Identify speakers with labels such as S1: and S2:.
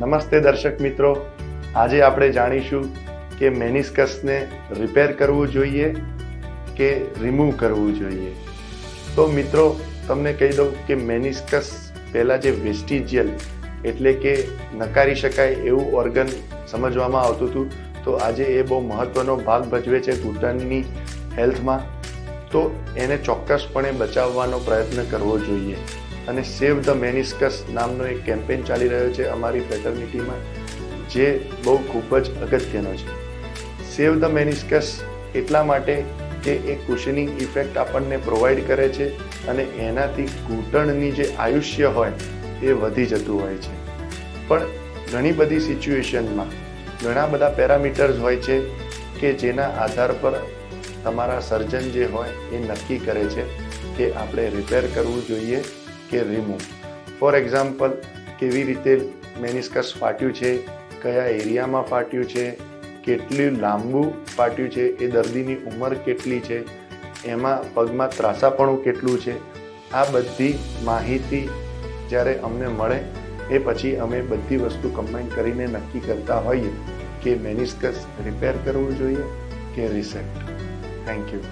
S1: નમસ્તે દર્શક મિત્રો, આજે આપણે જાણીશું કે મેનિસ્કસને રિપેર કરવું જોઈએ કે રિમૂવ કરવું જોઈએ. તો મિત્રો તમને કહી દઉં કે મેનિસ્કસ પહેલાં જે વેસ્ટિજિયલ એટલે કે નકારી શકાય એવું ઓર્ગન સમજવામાં આવતું હતું, તો આજે એ બહુ મહત્ત્વનો ભાગ ભજવે છે ઘૂંટણની હેલ્થમાં. તો એને ચોક્કસપણે બચાવવાનો પ્રયત્ન કરવો જોઈએ. અને સેવ ધ મેનિસ્કસ નામનો એક કેમ્પેન ચાલી રહ્યો છે અમારી ફ્રેટર્નિટીમાં, જે બહુ ખૂબ જ અગત્યનો છે. સેવ ધ મેનિસ્કસ એટલા માટે કે એ કુશનિંગ ઇફેક્ટ આપણને પ્રોવાઈડ કરે છે અને એનાથી ઘૂંટણની જે આયુષ્ય હોય એ વધી જતું હોય છે. પણ ઘણી બધી સિચ્યુએશનમાં ઘણા બધા પેરામીટર્સ હોય છે કે જેના આધાર પર તમારા સર્જન જે હોય એ નક્કી કરે છે કે આપણે રિપેર કરવું જોઈએ કે રિમૂવ. ફોર એક્ઝામ્પલ, કેવી રીતે મેનિસ્કસ ફાટ્યું છે, કયા એરિયામાં ફાટ્યું છે, કેટલું લાંબુ ફાટ્યું છે, એ દર્દીની ઉંમર કેટલી છે, એમાં પગમાં ત્રાસાપણું કેટલું છે, આ બધી માહિતી જ્યારે અમને મળે એ પછી અમે બધી વસ્તુ કમ્બાઈન કરીને નક્કી કરતા હોઈએ કે મેનિસ્કસ રિપેર કરવું જોઈએ કે રિસેક્ટ. Thank you.